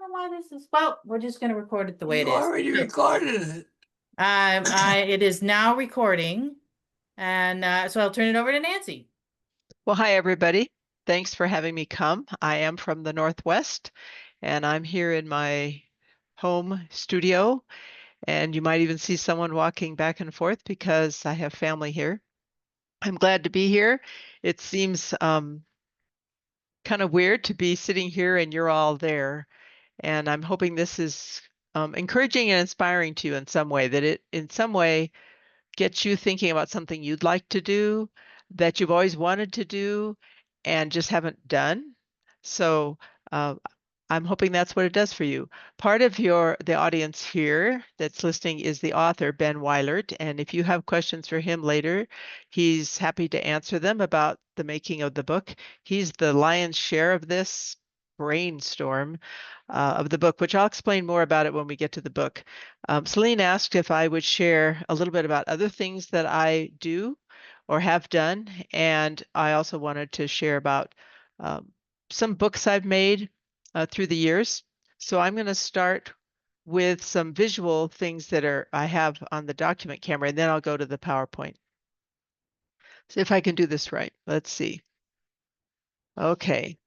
know why this is, well, we're just gonna record it the way it You is. already recorded it. It is now recording, and so I'll turn it over to Nancy. Well, hi, everybody. Thanks for having me come. I am from the Northwest, and I'm here in my home studio. And you might even see someone walking back and forth because I have family here. I'm glad to be here. It seems kind of weird to be sitting here and you're all there. And I'm hoping this is encouraging and inspiring to you in some way, that it in some way gets you thinking about something you'd like to do, that you've always wanted to do and just haven't done. So uh, I'm hoping that's what it does for you. Part of the audience here that's listening is the author, Ben Weilert. And if you have questions for him later, he's happy to answer them about the making of the book. He's the lion's share of this brainstorm of the book, which I'll explain more about it when we get to the book. Celine asked if I would share a little bit about other things that I do or have done. And I also wanted to share about some books I've made through the years. So I'm going to start with some visual things that I have on the document camera, and then I'll go to the PowerPoint. See if I can do this right. Let's see. Okay.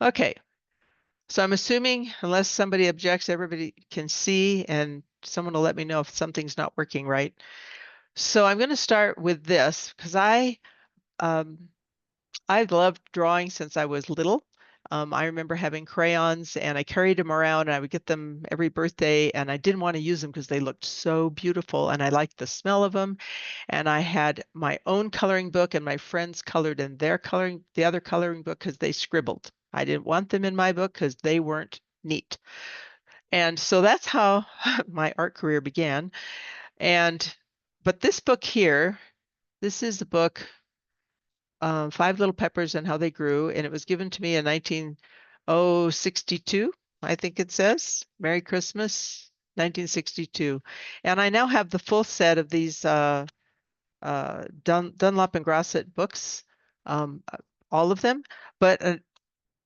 Okay. So I'm assuming, unless somebody objects, everybody can see, and someone will let me know if something's not working right. So I'm going to start with this because I've loved drawing since I was little. I remember having crayons and I carried them around and I would get them every birthday and I didn't want to use them because they looked so beautiful and I liked the smell of them. And I had my own coloring book and my friends colored in the other coloring book because they scribbled. I didn't want them in my book because they weren't neat. And so that's how my art career began. But this book here, this is the book Five Little Peppers and How They Grew, and it was given to me in 1962, I think it says. Merry Christmas, 1962. And I now have the full set of these Dunlop and Grosset books, um, all of them. But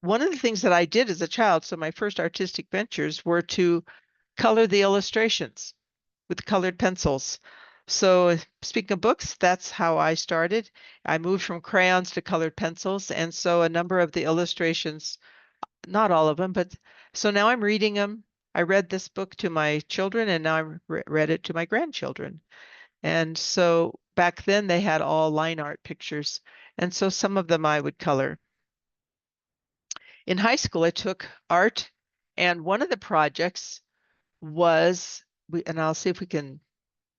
one of the things that I did as a child, so my first artistic ventures were to color the illustrations with colored pencils. So speaking of books, that's how I started. I moved from crayons to colored pencils. And so a number of the illustrations, not all of them, but so now I'm reading them. I read this book to my children and now I read it to my grandchildren. And so back then they had all line art pictures. And so some of them I would color. In high school, I took art and one of the projects was, and I'll see if we can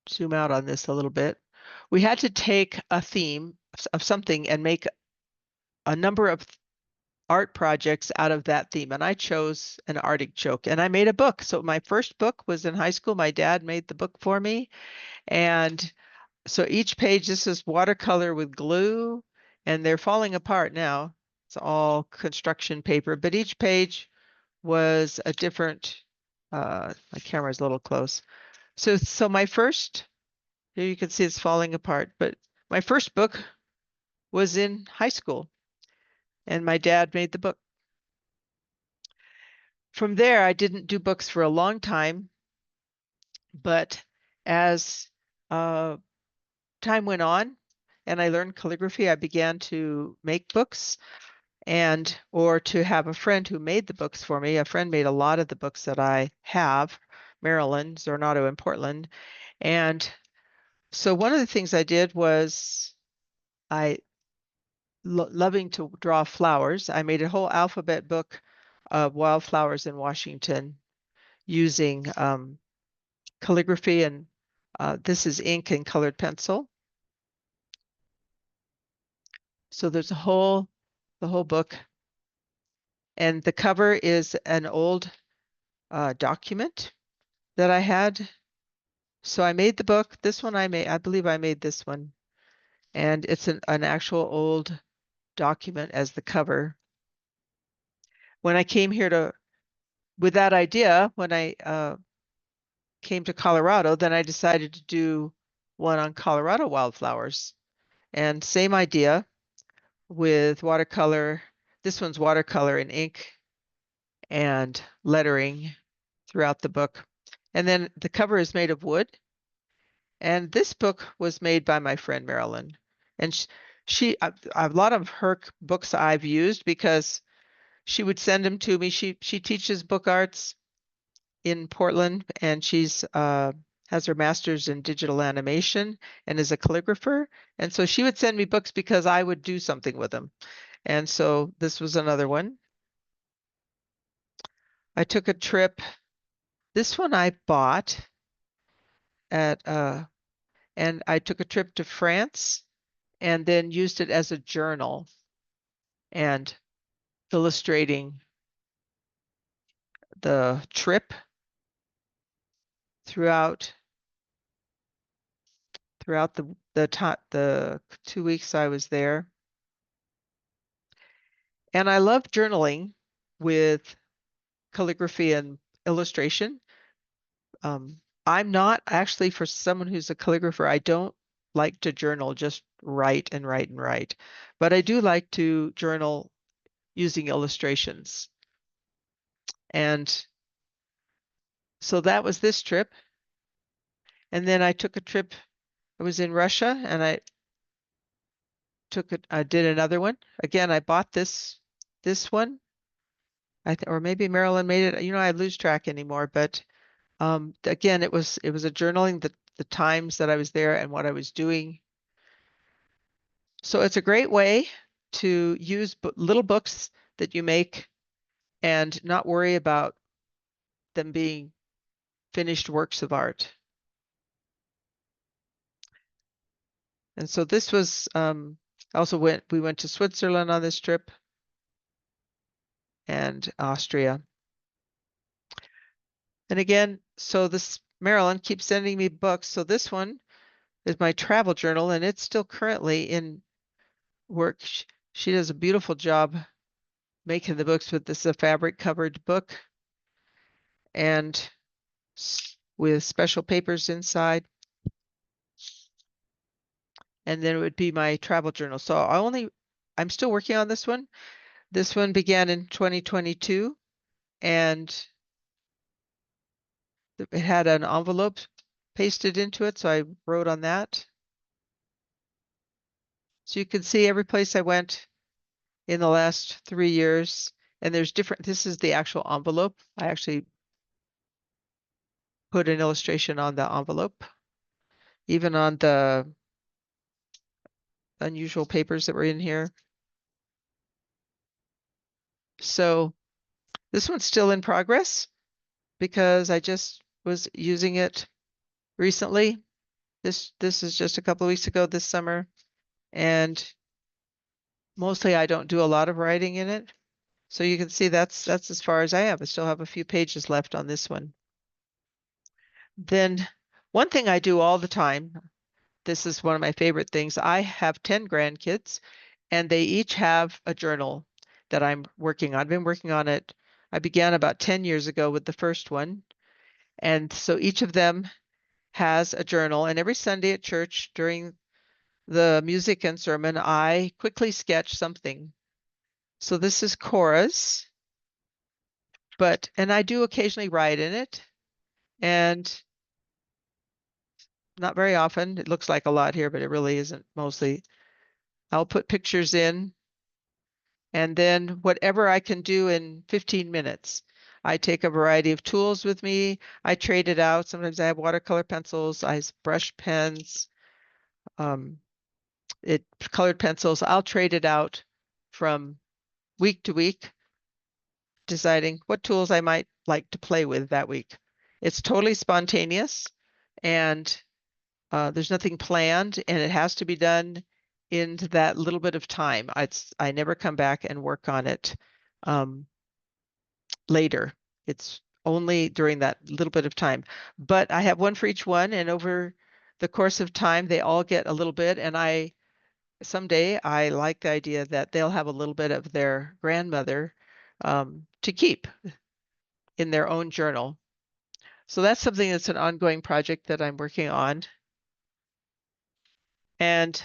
zoom out on this a little bit. We had to take a theme of something and make a number of art projects out of that theme. And I chose an artichoke and I made a book. So my first book was in high school. My dad made the book for me. And so each page, this is watercolor with glue, and they're falling apart now. It's all construction paper, but each page was a different, my camera's a little close. So my first, here you can see it's falling apart, but my first book was in high school and my dad made the book. From there, I didn't do books for a long time, but as time went on and I learned calligraphy, I began to make books or to have a friend who made the books for me. A friend made a lot of the books that I have, Marilyn Zornato in Portland. And so one of the things I did was loving to draw flowers. I made a whole alphabet book of wildflowers in Washington using calligraphy, and this is ink and colored pencil. So there's the whole book, and the cover is an old document that I had. So I made the book. This one I believe I made this one, and it's an actual old document as the cover. When I came here with that idea, when I came to Colorado, then I decided to do one on Colorado wildflowers. And same idea with watercolor. This one's watercolor and ink. and lettering throughout the book. And then the cover is made of wood. And this book was made by my friend Marilyn. And a lot of her books I've used because she would send them to me. She teaches book arts in Portland, and she's has her master's in digital animation and is a calligrapher. And so she would send me books because I would do something with them. And so this was another one. I took a trip. This one I bought at and I took a trip to France and then used it as a journal and illustrating the trip throughout the 2 weeks I was there. And I love journaling with calligraphy and illustration. I'm not actually, for someone who's a calligrapher, I don't like to journal, just write and write and write. But I do like to journal using illustrations. And so that was this trip. And then I took a trip. I was in Russia and I did another one. Again, I bought this one. Or maybe Marilyn made it. I lose track anymore, but again, it was a journaling the times that I was there and what I was doing. So it's a great way to use little books that you make and not worry about them being finished works of art. And so this was we went to Switzerland on this trip and Austria. And again, so this Marilyn keeps sending me books. So this one is my travel journal, and it's still currently in work. She does a beautiful job making the books, but this is a fabric covered book and with special papers inside. And then it would be my travel journal. So I'm still working on this one. This one began in 2022 and it had an envelope pasted into it. So I wrote on that. So you can see every place I went in the last 3 years, and this is the actual envelope. I actually put an illustration on the envelope, even on the unusual papers that were in here. So this one's still in progress because I just was using it recently. This is just a couple of weeks ago this summer, and mostly I don't do a lot of writing in it. So you can see that's as far as I have. I still have a few pages left on this one. Then one thing I do all the time, this is one of my favorite things. I have 10 grandkids and they each have a journal that I'm working on. I've been working on it. I began about 10 years ago with the first one. And so each of them has a journal, and every Sunday at church during the music and sermon, I quickly sketch something. So this is Cora's, and I do occasionally write in it, and not very often. It looks like a lot here, but it really isn't. Mostly I'll put pictures in, and then whatever I can do in 15 minutes. I take a variety of tools with me. I trade it out. Sometimes I have watercolor pencils, I have brush pens, colored pencils. I'll trade it out from week to week, deciding what tools I might like to play with that week. It's totally spontaneous and there's nothing planned, and it has to be done in that little bit of time. I never come back and work on it later. It's only during that little bit of time. But I have one for each one, and over the course of time, they all get a little bit, and someday I like the idea that they'll have a little bit of their grandmother to keep in their own journal. So that's something that's an ongoing project that I'm working on. And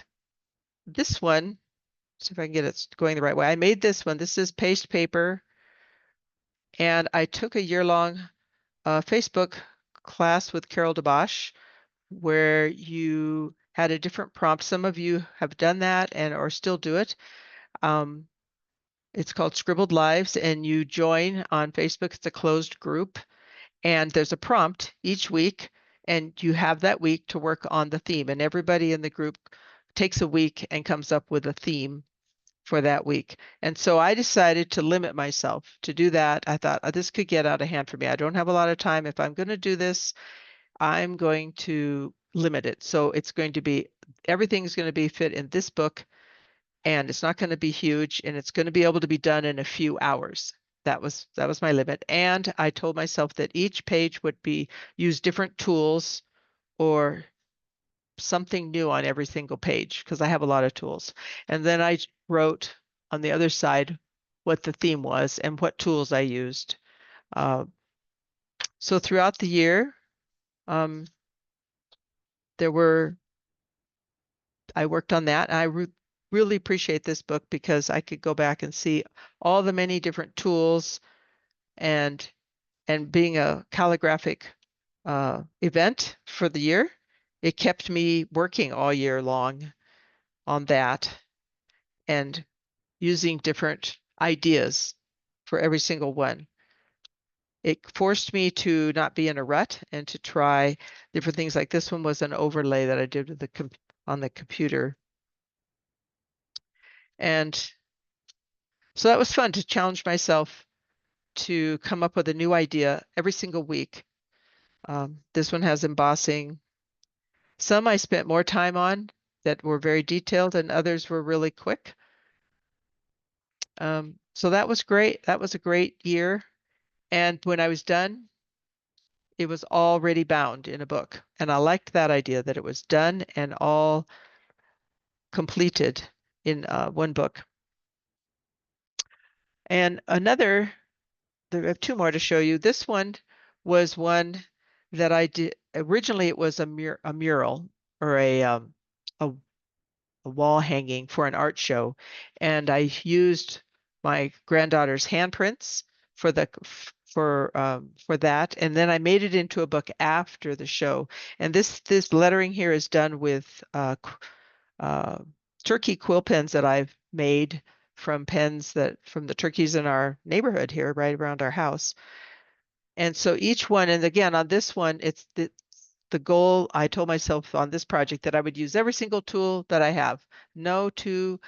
this one, see if I can get it going the right way. I made this one. This is paste paper And I took a year-long Facebook class with Carol DeBosch where you had a different prompt. Some of you have done that and or still do it. It's called Scribbled Lives, and you join on Facebook. It's a closed group, and there's a prompt each week, and you have that week to work on the theme. And everybody in the group takes a week and comes up with a theme for that week. And so I decided to limit myself to do that. I thought this could get out of hand for me. I don't have a lot of time. If I'm going to do this, I'm going to limit it. So it's going to be, everything's going to be fit in this book, and it's not going to be huge, and it's going to be able to be done in a few hours. That was my limit. And I told myself that each page would be use different tools or something new on every single page because I have a lot of tools. And then I wrote on the other side what the theme was and what tools I used. So throughout the year, I worked on that. And I really appreciate this book because I could go back and see all the many different tools, and being a calligraphic event for the year, it kept me working all year long on that and using different ideas for every single one. It forced me to not be in a rut and to try different things. Like this one was an overlay that I did with on the computer. And so that was fun to challenge myself to come up with a new idea every single week. This one has embossing. Some I spent more time on that were very detailed, and others were really quick. So that was great. That was a great year. And when I was done, it was already bound in a book. And I liked that idea that it was done and all completed in one book. And there are two more to show you. This one was one that I did. Originally, it was a mural or a wall hanging for an art show, and I used my granddaughter's handprints for that, and then I made it into a book after the show. And this lettering here is done with uh, turkey quill pens that I've made from pens from the turkeys in our neighborhood here, right around our house. And so each one, and again on this one, it's the goal I told myself on this project that I would use every single tool that I have. No two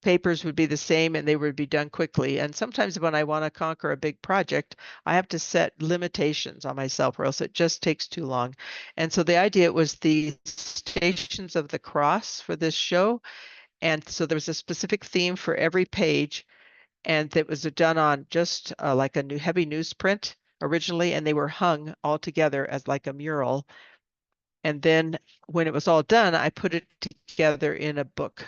papers would be the same and they would be done quickly. And sometimes when I want to conquer a big project, I have to set limitations on myself or else it just takes too long. And so the idea was the Stations of the Cross for this show. And so there was a specific theme for every page, and that was done on just like a new heavy newsprint originally, and they were hung all together as like a mural. And then when it was all done, I put it together in a book.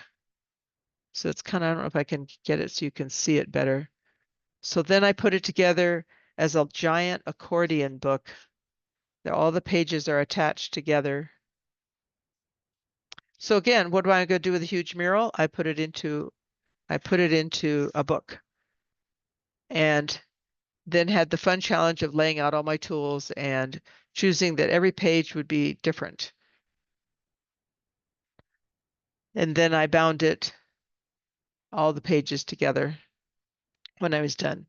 So it's kind of, I don't know if I can get it so you can see it better. So then I put it together as a giant accordion book. All the pages are attached together. So again, what am I going to do with a huge mural? I put it into a book, and then had the fun challenge of laying out all my tools and choosing that every page would be different. And then I bound all the pages together when I was done.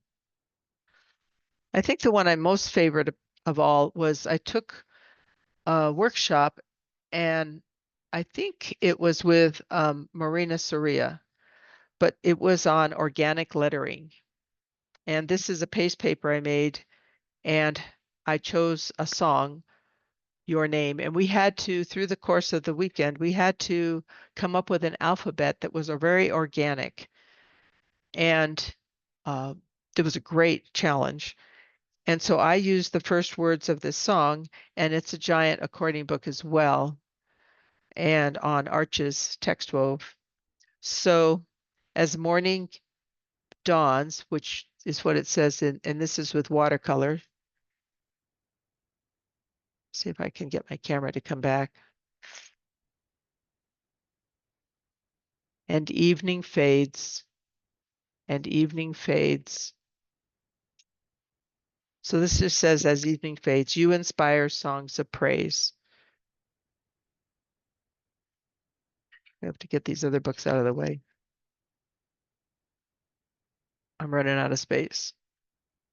I think the one I most favored of all was I took a workshop, and I think it was with Marina Soria, but it was on organic lettering. And this is a paste paper I made, and I chose a song, Your Name. And we had to, through the course of the weekend, we had to come up with an alphabet that was a very organic. And it was a great challenge. And so I used the first words of this song, and it's a giant accordion book as well, and on Arches text wove. So as morning dawns, which is what it says and this is with watercolor. See if I can get my camera to come back. And evening fades, and evening fades. So this just says, as evening fades, you inspire songs of praise. I have to get these other books out of the way. I'm running out of space.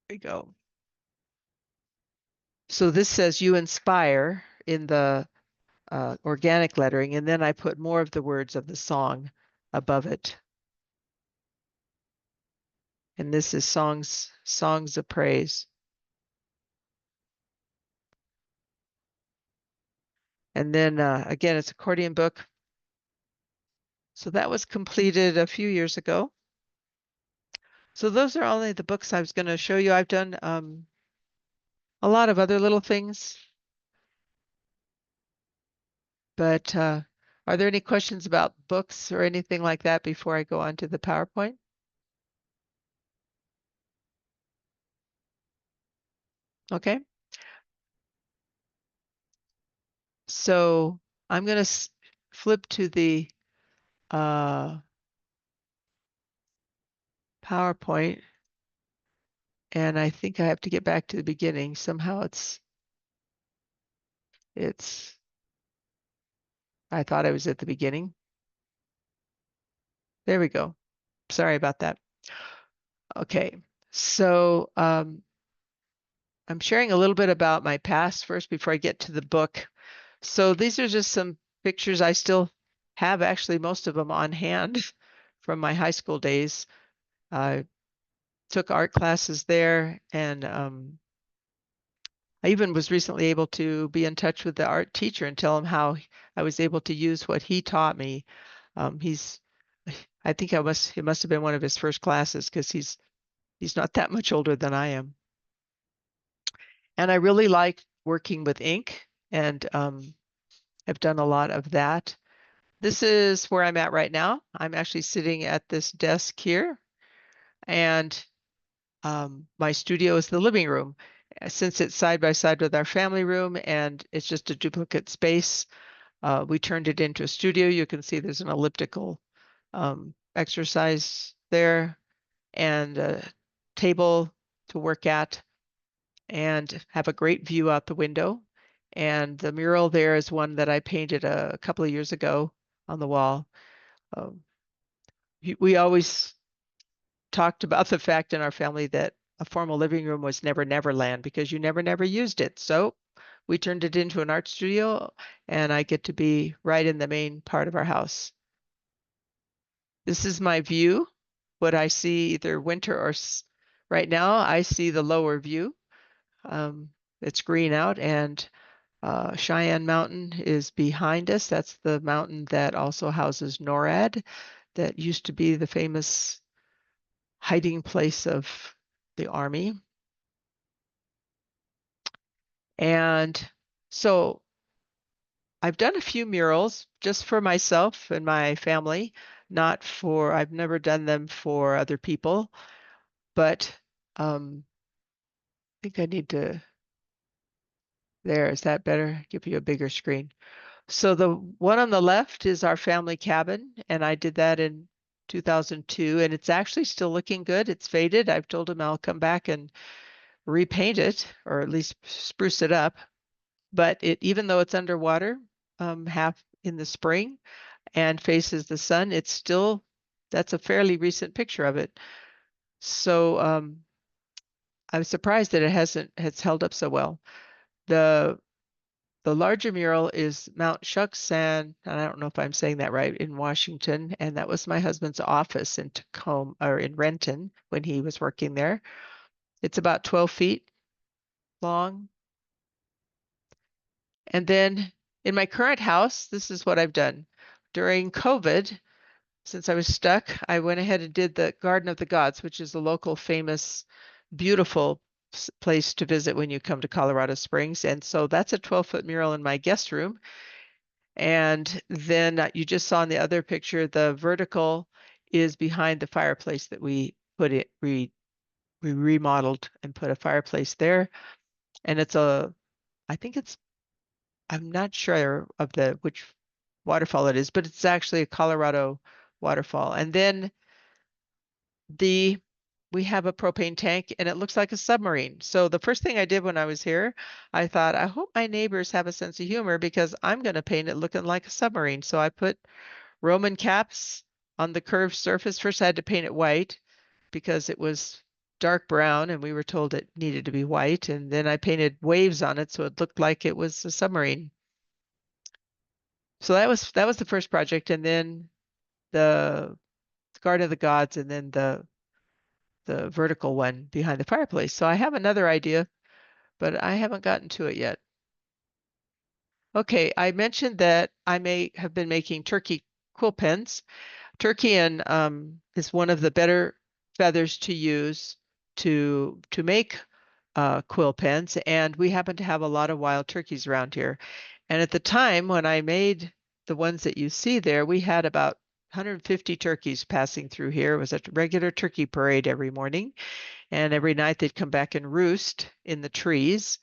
There we go. So this says you inspire in the organic lettering, and then I put more of the words of the song above it. And this is songs of praise. And then again, it's accordion book. So that was completed a few years ago. So those are only the books I was going to show you. I've done a lot of other little things. But are there any questions about books or anything like that before I go on to the PowerPoint? Okay. So I'm going to flip to the PowerPoint, and I think I have to get back to the beginning. Somehow I thought I was at the beginning. There we go. Sorry about that. Okay, so I'm sharing a little bit about my past first before I get to the book. So these are just some pictures. I still have actually most of them on hand from my high school days. I took art classes there, and I even was recently able to be in touch with the art teacher and tell him how I was able to use what he taught me. He's, I think it must have been one of his first classes because he's not that much older than I am. And I really like working with ink, and I've done a lot of that. This is where I'm at right now. I'm actually sitting at this desk here, and my studio is the living room. Since it's side by side with our family room and it's just a duplicate space, we turned it into a studio. You can see there's an elliptical exercise there and a table to work at and have a great view out the window. And the mural there is one that I painted a couple of years ago on the wall. Um, we always talked about the fact in our family that a formal living room was never Neverland because you never used it. So we turned it into an art studio, and I get to be right in the main part of our house. This is my view, what I see either winter or right now, I see the lower view. It's green out, and Cheyenne Mountain is behind us. That's the mountain that also houses NORAD, that used to be the famous hiding place of the Army. And so I've done a few murals just for myself and my family, not for, I've never done them for other people, but I think I need to, there, is that better? Give you a bigger screen. So the one on the left is our family cabin, and I did that in 2002, and it's actually still looking good. It's faded. I've told him I'll come back and repaint it, or at least spruce it up. But it, even though it's underwater, half in the spring and faces the sun, it's still, that's a fairly recent picture of it. So I was surprised that it's held up so well. The the larger mural is Mount Shuksan, and I don't know if I'm saying that right, in Washington, and that was my husband's office in Tacoma or in Renton when he was working there. It's about 12 feet long. And then in my current house, this is what I've done. During COVID, since I was stuck, I went ahead and did the Garden of the Gods, which is a local famous, beautiful place to visit when you come to Colorado Springs. And so that's a 12-foot mural in my guest room. And then you just saw in the other picture, the vertical is behind the fireplace that we remodeled and put a fireplace there. And it's I think I'm not sure of which waterfall it is, but it's actually a Colorado waterfall. And then the we have a propane tank and it looks like a submarine. So the first thing I did when I was here, I thought, I hope my neighbors have a sense of humor because I'm going to paint it looking like a submarine. So I put Roman caps on the curved surface. First, I had to paint it white because it was dark brown and we were told it needed to be white. And then I painted waves on it so it looked like it was a submarine. So that was the first project, and then the Garden of the Gods, and then the vertical one behind the fireplace. So I have another idea, but I haven't gotten to it yet. Okay, I mentioned that I may have been making turkey quill pens. Turkey is one of the better feathers to use to make quill pens, and we happen to have a lot of wild turkeys around here. And at the time when I made the ones that you see there, we had about 150 turkeys passing through here. It was a regular turkey parade every morning, and every night they'd come back and roost in the trees.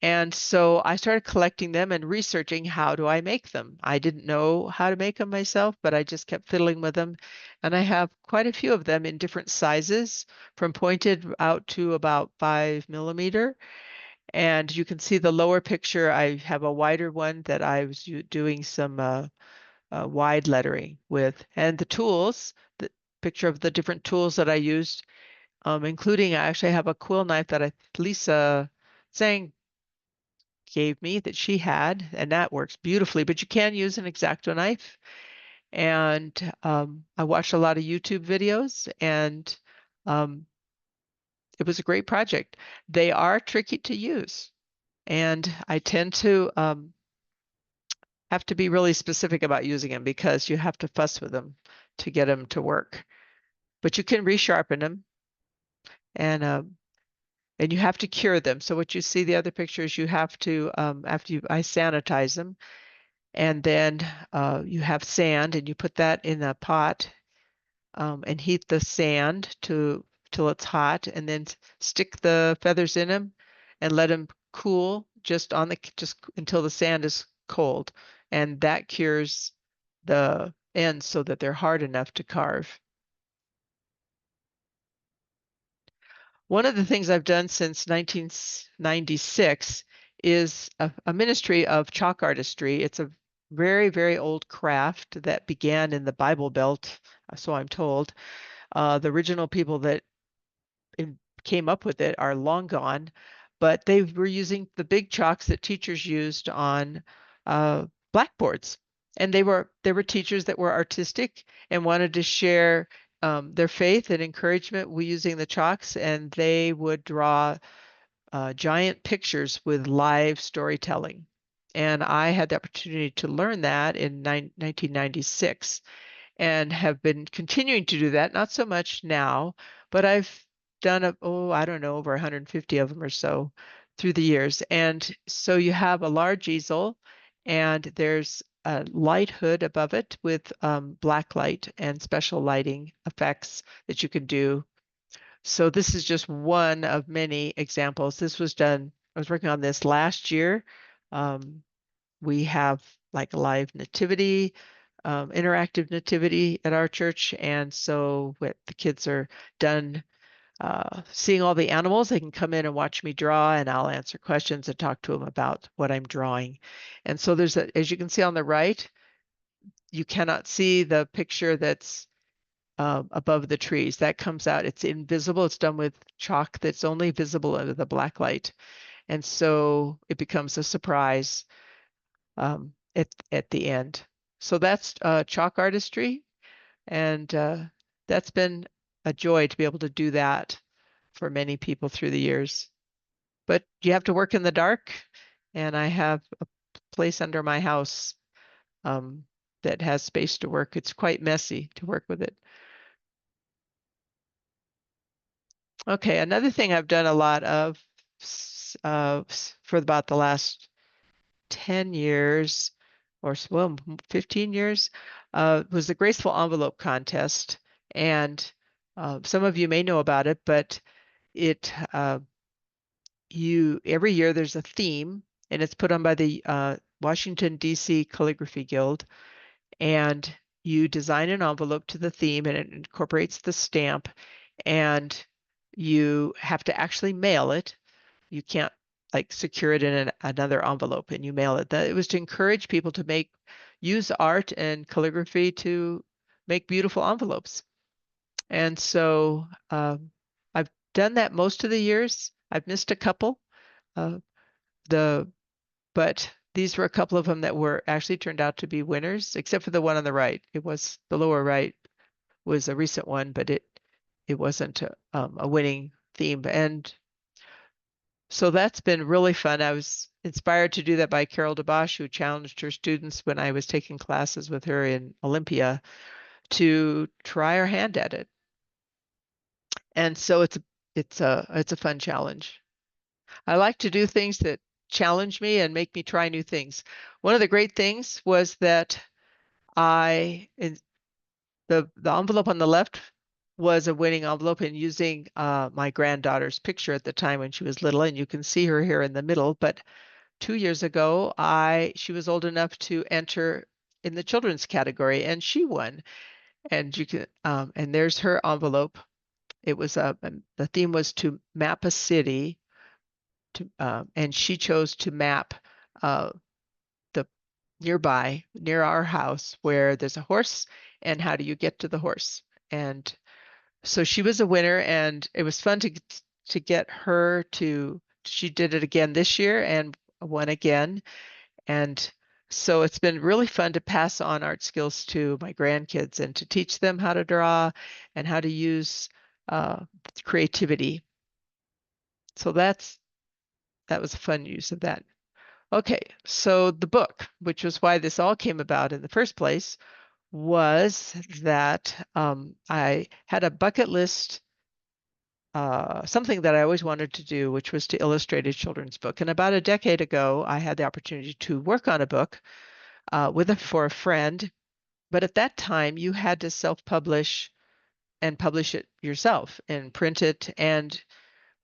And so I started collecting them and researching how do I make them. I didn't know how to make them myself, but I just kept fiddling with them. And I have quite a few of them in different sizes, from pointed out to about 5 millimeter. And you can see the lower picture. I have a wider one that I was doing some wide lettering with. And the tools, the picture of the different tools that I used, including I actually have a quill knife that Lisa Zhang gave me that she had, and that works beautifully. But you can use an X-Acto knife. And I watched a lot of YouTube videos, and um, it was a great project. They are tricky to use, and I tend to have to be really specific about using them because you have to fuss with them to get them to work. But you can resharpen them, and you have to cure them. So what you see the other pictures, you have to I sanitize them. And then you have sand, and you put that in a pot and heat the sand till it's hot, and then stick the feathers in them and let them cool just until the sand is cold, and that cures the ends so that they're hard enough to carve. One of the things I've done since 1996 is a ministry of chalk artistry. It's a very, very old craft that began in the Bible Belt, so I'm told. The original people that came up with it are long gone, but they were using the big chalks that teachers used on blackboards. And they were teachers that were artistic and wanted to share their faith and encouragement using the chalks, and they would draw giant pictures with live storytelling. And I had the opportunity to learn that in 1996 and have been continuing to do that. Not so much now, but I've done, I don't know, over 150 of them or so through the years. And so you have a large easel, and there's a light hood above it with black light and special lighting effects that you can do. So this is just one of many examples. This was done, I was working on this last year. We have like a live nativity, interactive nativity at our church. And so when the kids are done seeing all the animals, they can come in and watch me draw, and I'll answer questions and talk to them about what I'm drawing. And so as you can see on the right, you cannot see the picture that's above the trees. That comes out, it's invisible. It's done with chalk that's only visible under the black light. And so it becomes a surprise at the end. So that's chalk artistry, and that's been a joy to be able to do that for many people through the years. But you have to work in the dark, and I have a place under my house that has space to work. It's quite messy to work with it. Okay, another thing I've done a lot of for about the last 10 years or 15 years was the Graceful Envelope Contest. And some of you may know about it, but it every year there's a theme, and it's put on by the Washington, D.C. Calligraphy Guild. And you design an envelope to the theme, and it incorporates the stamp. and you have to actually mail it. You can't like secure it in another envelope and you mail it. That it was to encourage people to use art and calligraphy to make beautiful envelopes. And so I've done that most of the years. I've missed a couple. Uh, the but these were a couple of them that were actually turned out to be winners, except for the one on the right. It was the lower right was a recent one, but it wasn't a winning theme. And so that's been really fun. I was inspired to do that by Carol DeBosch, who challenged her students when I was taking classes with her in Olympia to try her hand at it. And so it's a fun challenge. I like to do things that challenge me and make me try new things. One of the great things was that in the envelope on the left was a winning envelope, and using my granddaughter's picture at the time when she was little, and you can see her here in the middle. But 2 years ago, she was old enough to enter in the children's category, and she won. And you can and there's her envelope. It was the theme was to map a city, and she chose to map uh, the near our house where there's a horse, and how do you get to the horse? And so she was a winner, and it was fun to get her to. She did it again this year and won again, and so it's been really fun to pass on art skills to my grandkids and to teach them how to draw and how to use uh, creativity. So that was a fun use of that. Okay, so the book, which was why this all came about in the first place, was that I had a bucket list, something that I always wanted to do, which was to illustrate a children's book. And about a decade ago, I had the opportunity to work on a book for a friend. But at that time, you had to self-publish and publish it yourself and print it. And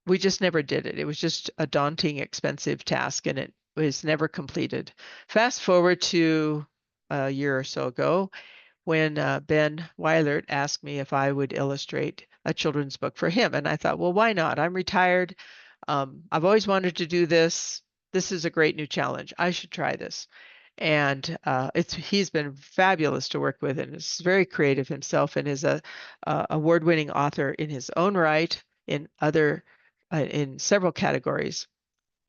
we just never did it. It was just a daunting, expensive task, and it was never completed. Fast forward to a year or so ago, when Ben Weilert asked me if I would illustrate a children's book for him. And I thought, well, why not? I'm retired. I've always wanted to do this. This is a great new challenge. I should try this. And he's been fabulous to work with, and is very creative himself, and is a award-winning author in his own right in several categories.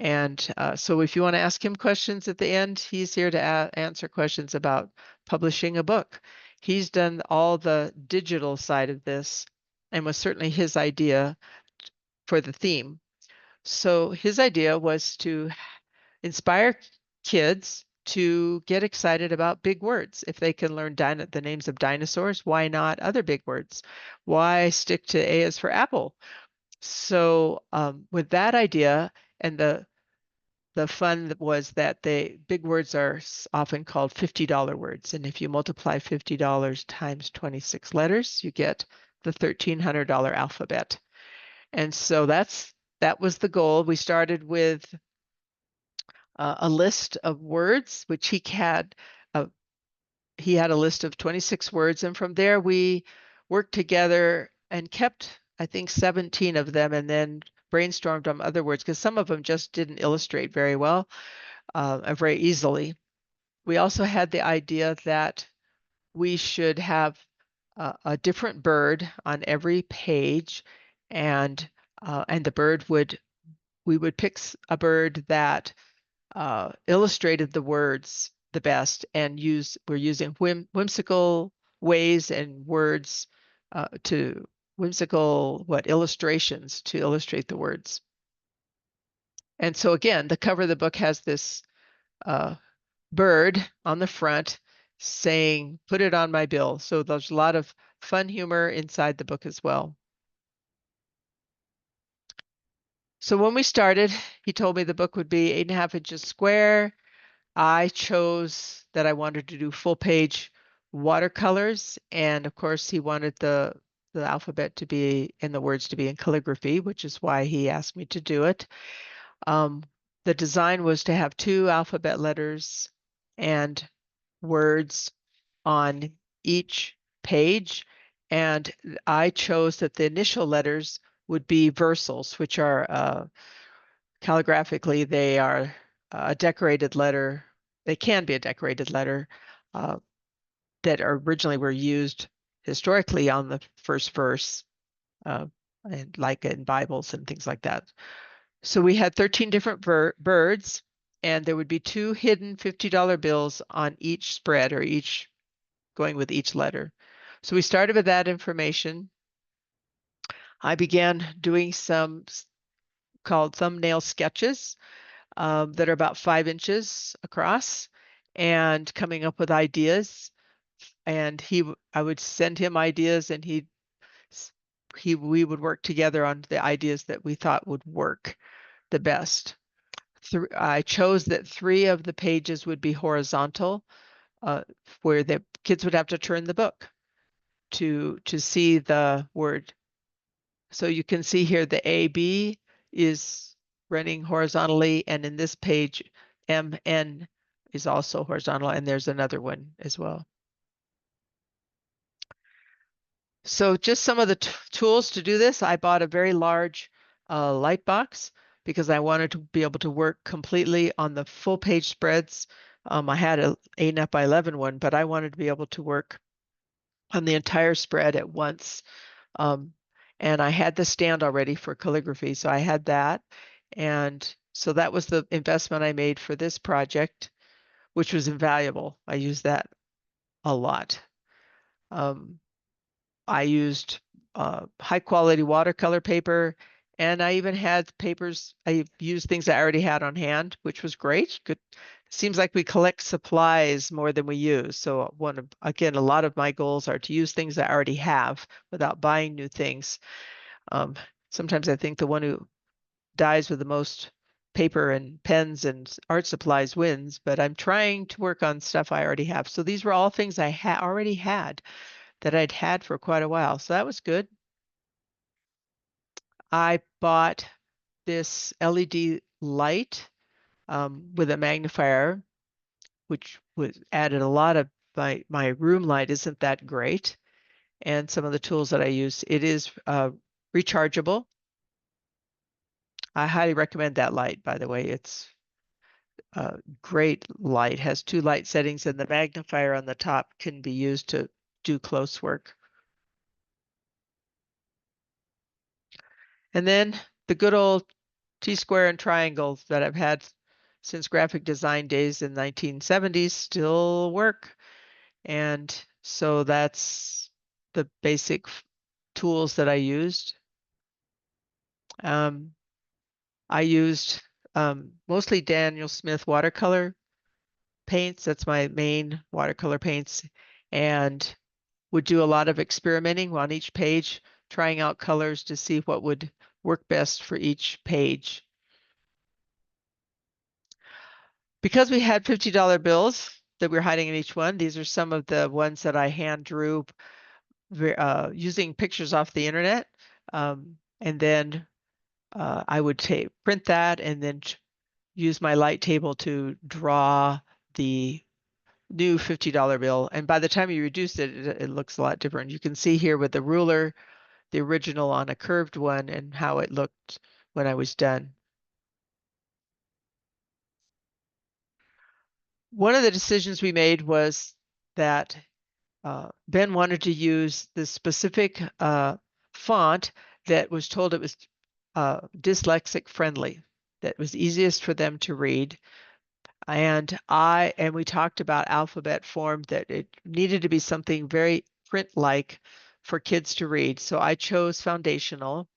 And so if you want to ask him questions at the end, he's here to answer questions about publishing a book. He's done all the digital side of this, and was certainly his idea for the theme. So his idea was to inspire kids to get excited about big words. If they can learn the names of dinosaurs, why not other big words? Why stick to A as for apple? So with that idea, and the fun was that big words are often called $50 words. And if you multiply $50 times 26 letters, you get the $1,300 alphabet. And so that was the goal. We started with a list of words, which he had a list of 26 words. And from there, we worked together and kept, I think, 17 of them, and then brainstormed on other words, because some of them just didn't illustrate very well, very easily. We also had the idea that we should have a different bird on every page, and we would pick a bird that illustrated the words the best, and we're using whimsical ways and words to whimsical illustrations to illustrate the words. And so again, the cover of the book has this bird on the front saying, "Put it on my bill." So there's a lot of fun humor inside the book as well. So when we started, he told me the book would be 8.5 inches square. I chose that I wanted to do full page watercolors. And of course, he wanted the alphabet to be and the words to be in calligraphy, which is why he asked me to do it. The design was to have 2 alphabet letters and words on each page, And I chose that the initial letters would be versals, which are calligraphically, they are a decorated letter. They can be a decorated letter uh, that originally were used historically on the first verse, uh, and like in Bibles and things like that. So we had 13 different birds, and there would be 2 hidden $50 bills on each spread, or each going with each letter. So we started with that information. I began doing some called thumbnail sketches that are about 5 inches across, and coming up with ideas. And I would send him ideas, and we would work together on the ideas that we thought would work the best. I chose that 3 of the pages would be horizontal, where the kids would have to turn the book to see the word. So you can see here the AB is running horizontally, and in this page, MN is also horizontal, and there's another one as well. So just some of the tools to do this. I bought a very large light box because I wanted to be able to work completely on the full page spreads. I had a 8.5 by 11 one, but I wanted to be able to work on the entire spread at once. And I had the stand already for calligraphy, so I had that. And so that was the investment I made for this project, which was invaluable. I used that a lot. I used high quality watercolor paper, and I even had papers. I used things I already had on hand, which was great. Good. Seems like we collect supplies more than we use. So again, a lot of my goals are to use things I already have without buying new things. Um, Sometimes I think the one who dies with the most paper and pens and art supplies wins, but I'm trying to work on stuff I already have. So these were all things I already had that I'd had for quite a while. So that was good. I bought this LED light with a magnifier, which was added a lot of my room light isn't that great. And some of the tools that I use, it is rechargeable. I highly recommend that light, by the way. It's a great light, has 2 light settings, and the magnifier on the top can be used to do close work. And then the good old T-square and triangles that I've had since graphic design days in 1970s still work. And so that's the basic tools that I used. I used mostly Daniel Smith watercolor paints. That's my main watercolor paints, and would do a lot of experimenting on each page, trying out colors to see what would work best for each page. Because we had $50 bills that we were hiding in each one, these are some of the ones that I hand drew using pictures off the internet. And then I would print that and then use my light table to draw the new $50 bill. And by the time you reduce it, it looks a lot different. You can see here with the ruler, the original on a curved one, and how it looked when I was done. One of the decisions we made was that Ben wanted to use the specific font that was told it was dyslexic friendly, that was easiest for them to read. And we talked about alphabet form, that it needed to be something very print-like for kids to read. So I chose foundational,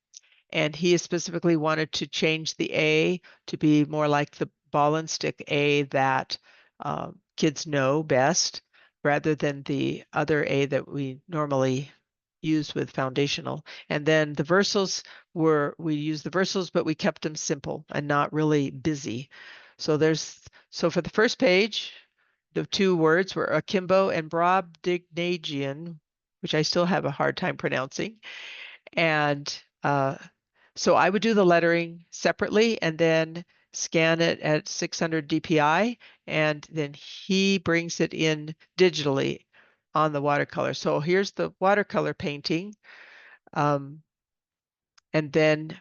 and he specifically wanted to change the A to be more like the ball and stick A that kids know best, rather than the other A that we normally use with foundational. And then the versals we used the versals, but we kept them simple and not really busy. So for the first page, the 2 words were akimbo and Brobdingnagian, which I still have a hard time pronouncing. And so I would do the lettering separately and then scan it at 600 DPI, and then he brings it in digitally on the watercolor. So here's the watercolor painting. And then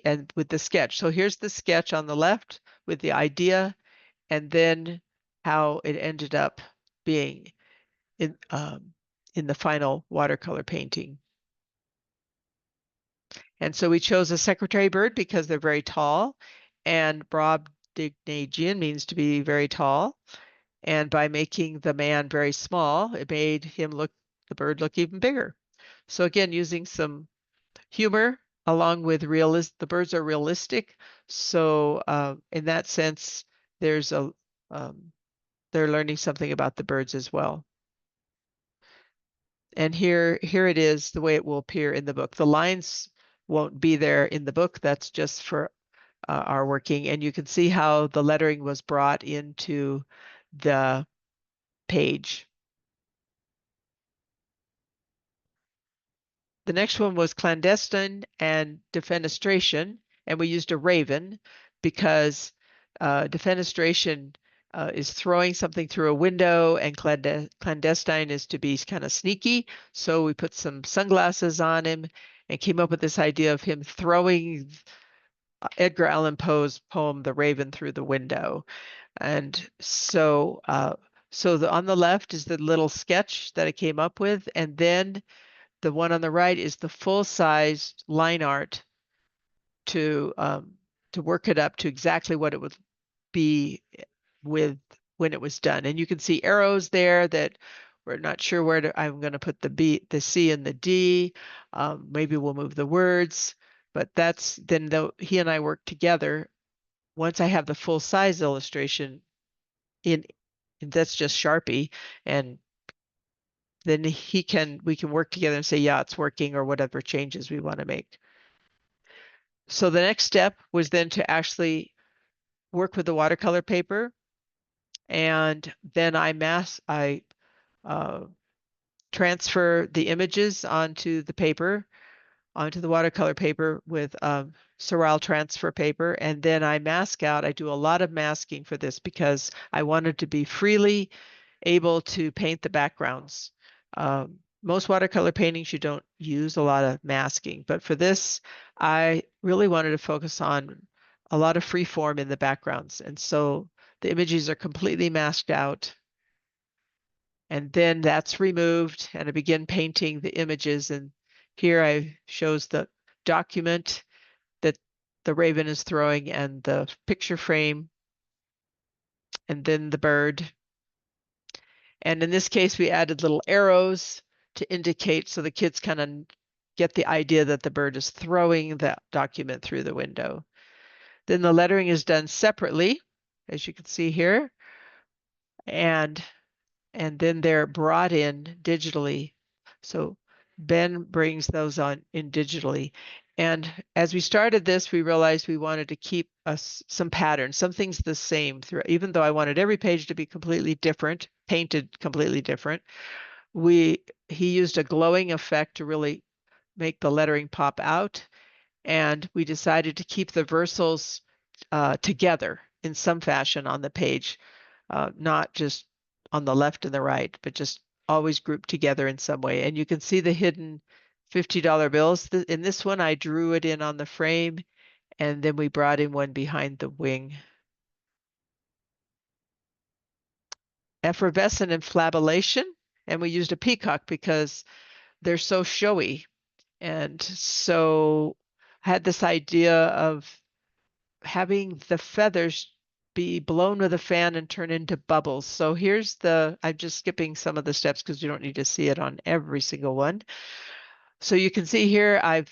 and with the sketch. So here's the sketch on the left with the idea, and then how it ended up being in the final watercolor painting. And so we chose a secretary bird because they're very tall, and Brobdingnagian means to be very tall. And by making the man very small, it made the bird look even bigger. So again, using some humor along with the birds are realistic. So in that sense, there's they're learning something about the birds as well. And here it is the way it will appear in the book. The lines won't be there in the book. That's just for our working. And you can see how the lettering was brought into the page. The next one was clandestine and defenestration, and we used a raven because defenestration is throwing something through a window, and clandestine is to be kind of sneaky. So we put some sunglasses on him and came up with this idea of him throwing Edgar Allan Poe's poem "The Raven" through the window. And so on the left is the little sketch that I came up with, and then the one on the right is the full-size line art to work it up to exactly what it would be with when it was done. And you can see arrows there that we're not sure where I'm going to put the C and the D. Maybe we'll move the words, but he and I work together. Once I have the full-size illustration in, and that's just Sharpie, and then we can work together and say, yeah, it's working, or whatever changes we want to make. So the next step was then to actually work with the watercolor paper. And then I transfer the images onto the watercolor paper with Seural transfer paper. And then I mask out. I do a lot of masking for this because I wanted to be freely able to paint the backgrounds. Most watercolor paintings, you don't use a lot of masking, but for this, I really wanted to focus on a lot of free form in the backgrounds. And so the images are completely masked out. And then that's removed, and I begin painting the images. And here I shows the document that the raven is throwing, and the picture frame, and then the bird. And in this case, we added little arrows to indicate, so the kids kind of get the idea that the bird is throwing the document through the window. Then the lettering is done separately, as you can see here. And then they're brought in digitally. So Ben brings those on in digitally. And as we started this, we realized we wanted to keep some patterns, some things the same through, even though I wanted every page to be completely different, painted completely different. He used a glowing effect to really make the lettering pop out. And we decided to keep the versals together in some fashion on the page, not just on the left and the right, but just always grouped together in some way. And you can see the hidden $50 bills. In this one, I drew it in on the frame, and then we brought in one behind the wing. Effervescent and flabellation, and we used a peacock because they're so showy. And so I had this idea of having the feathers be blown with a fan and turn into bubbles. So I'm just skipping some of the steps because you don't need to see it on every single one. So you can see here, I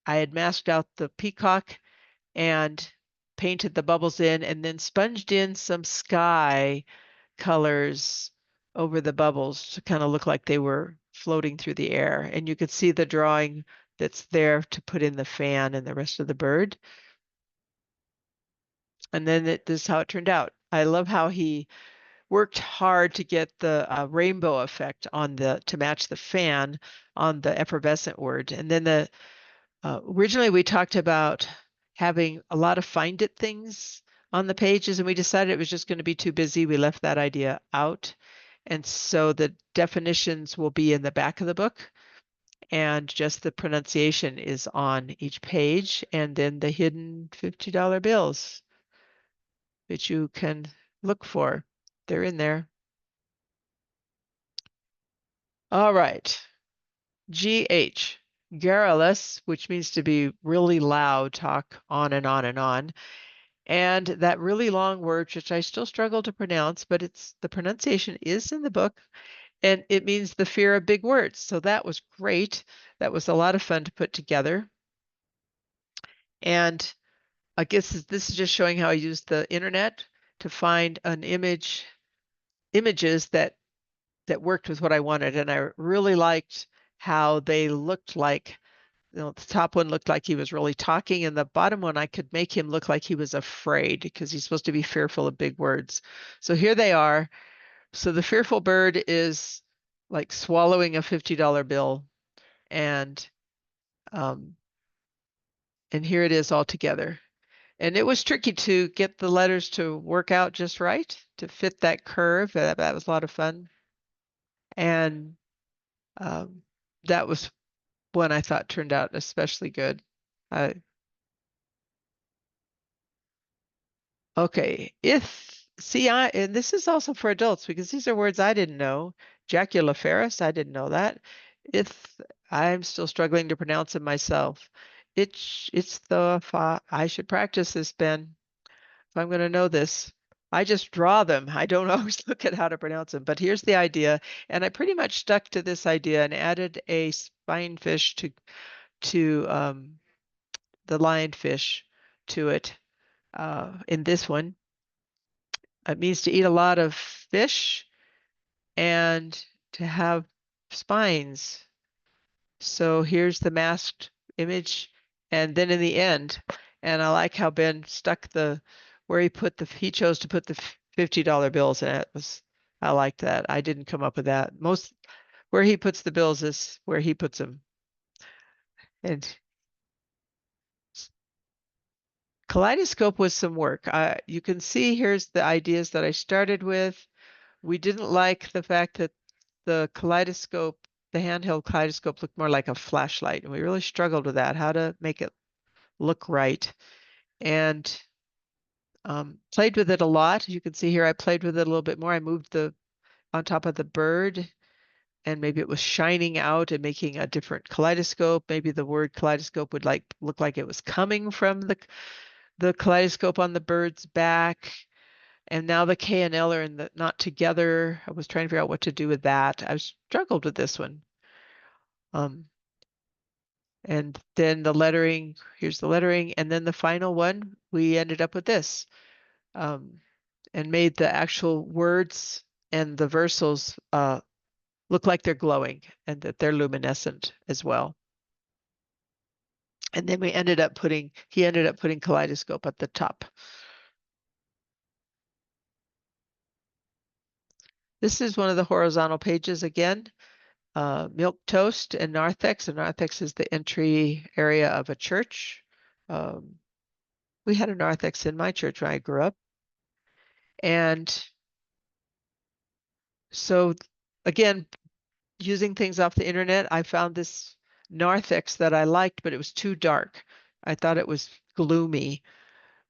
had masked out the peacock and painted the bubbles in, and then sponged in some sky colors over the bubbles to kind of look like they were floating through the air. And you could see the drawing that's there to put in the fan and the rest of the bird. And then this is how it turned out. I love how he worked hard to get the rainbow effect to match the fan on the effervescent word. And then originally we talked about having a lot of find it things on the pages, and we decided it was just going to be too busy. We left that idea out. And so the definitions will be in the back of the book, and just the pronunciation is on each page, and then the hidden $50 bills that you can look for. They're in there. All right. GH, garrulous, which means to be really loud, talk on and on and on. And that really long word, which I still struggle to pronounce, but the pronunciation is in the book, and it means the fear of big words. So that was great. That was a lot of fun to put together. And I guess this is just showing how I used the internet to find images that worked with what I wanted. And I really liked how they looked like, the top one looked like he was really talking, and the bottom one, I could make him look like he was afraid because he's supposed to be fearful of big words. So here they are. So the fearful bird is like swallowing a $50 bill, and here it is all together. And it was tricky to get the letters to work out just right, to fit that curve. That was a lot of fun. And um, that was one I thought turned out especially good. Okay, and this is also for adults because these are words I didn't know. Jaculaferus, I didn't know that. If I'm still struggling to pronounce it myself. It's the fa. I should practice this, Ben, if I'm going to know this. I just draw them. I don't always look at how to pronounce them, but here's the idea. And I pretty much stuck to this idea and added a spinefish to the lionfish to it in this one. It means to eat a lot of fish and to have spines. So here's the masked image, and then in the end, and I like how Ben stuck where he chose to put the $50 bills, and I liked that. I didn't come up with that. Where he puts the bills is where he puts them. And kaleidoscope was some work. You can see here's the ideas that I started with. We didn't like the fact that the handheld kaleidoscope looked more like a flashlight, and we really struggled with that, how to make it look right. And played with it a lot. You can see here I played with it a little bit more. I moved on top of the bird, and maybe it was shining out and making a different kaleidoscope. Maybe the word kaleidoscope would look like it was coming from the kaleidoscope on the bird's back. And now the K and L are not together. I was trying to figure out what to do with that. I struggled with this one. And then the lettering, here's the lettering. And then the final one, we ended up with this and made the actual words and the versals look like they're glowing and that they're luminescent as well. And then he ended up putting kaleidoscope at the top. This is one of the horizontal pages again. Milk toast and narthex. And narthex is the entry area of a church. We had a narthex in my church when I grew up. And so again, using things off the internet, I found this narthex that I liked, but it was too dark. I thought it was gloomy.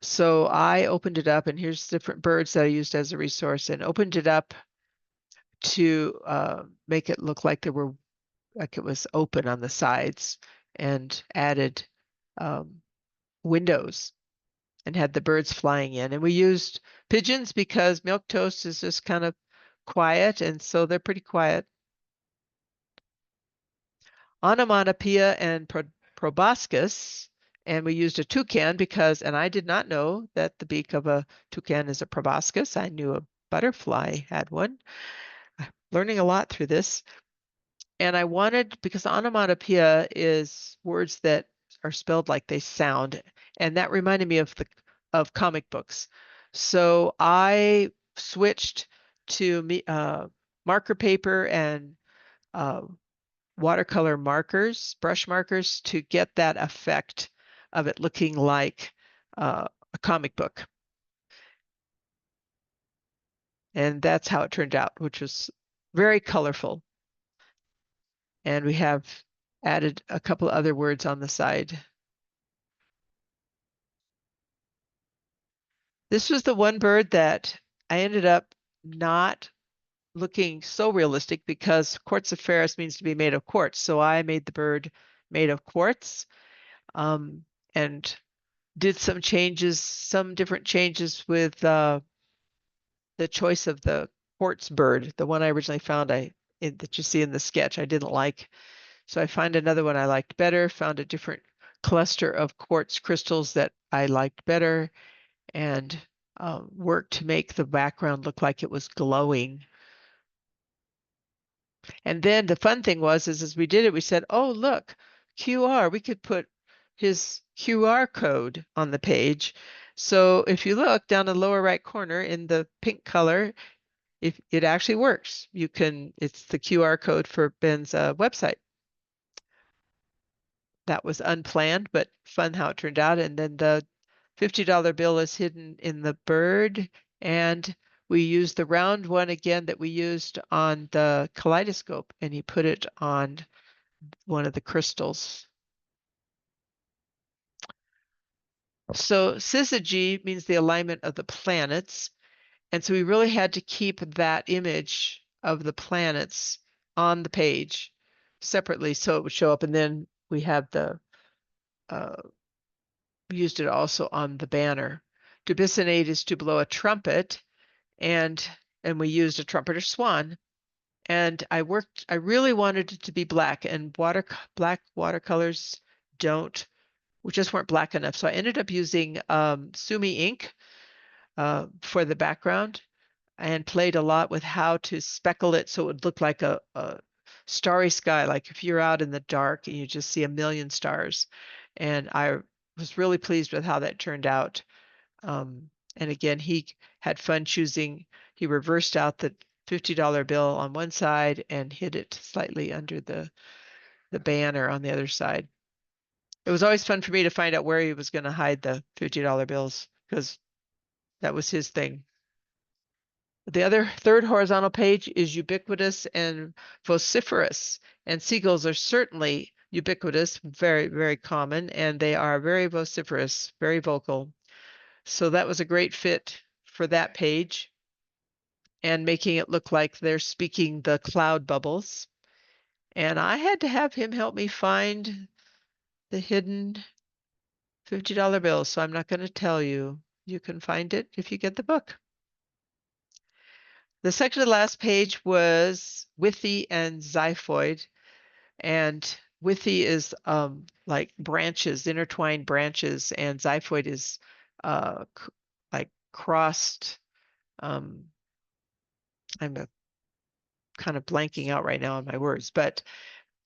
So I opened it up, and here's different birds that I used as a resource, and opened it up to make it look like it was open on the sides, and added windows and had the birds flying in. And we used pigeons because milk toast is just kind of quiet, and so they're pretty quiet. Onomatopoeia and proboscis, and we used a toucan and I did not know that the beak of a toucan is a proboscis. I knew a butterfly had one. Learning a lot through this. And I wanted, because onomatopoeia is words that are spelled like they sound, and that reminded me of comic books. So I switched to marker paper and watercolor markers, brush markers, to get that effect of it looking like a comic book. And that's how it turned out, which was very colorful. And we have added a couple other words on the side. This was the one bird that I ended up not looking so realistic because quartziferous means to be made of quartz. So I made the bird made of quartz, and did some changes, some different changes with the choice of the quartz bird. The one I originally found that you see in the sketch I didn't like. So I found another one I liked better, found a different cluster of quartz crystals that I liked better, and worked to make the background look like it was glowing. And then the fun thing was, is as we did it, we said, oh, look, QR, we could put his QR code on the page. So if you look down the lower right corner in the pink color, if it actually works, it's the QR code for Ben's website. That was unplanned, but fun how it turned out. And then the $50 bill is hidden in the bird, and we used the round one again that we used on the kaleidoscope, and he put it on one of the crystals. So syzygy means the alignment of the planets. And so we really had to keep that image of the planets on the page separately so it would show up. And then we have used it also on the banner. To bissonate is to blow a trumpet, and we used a trumpeter swan. And I really wanted it to be black, and black watercolors just weren't black enough. So I ended up using Sumi ink for the background, and played a lot with how to speckle it so it would look like a starry sky, like if you're out in the dark and you just see a million stars. And I was really pleased with how that turned out. And again, he had fun choosing. He reversed out the $50 bill on one side and hid it slightly under the banner on the other side. It was always fun for me to find out where he was going to hide the $50 bills because that was his thing. The other third horizontal page is ubiquitous and vociferous, and seagulls are certainly ubiquitous, very, very common, and they are very vociferous, very vocal. So that was a great fit for that page, and making it look like they're speaking the cloud bubbles. And I had to have him help me find the hidden $50 bills, so I'm not going to tell you. You can find it if you get the book. The second to the last page was Withy and Xiphoid. And Withy is like branches, intertwined branches, and Xiphoid is like crossed. I'm kind of blanking out right now on my words, but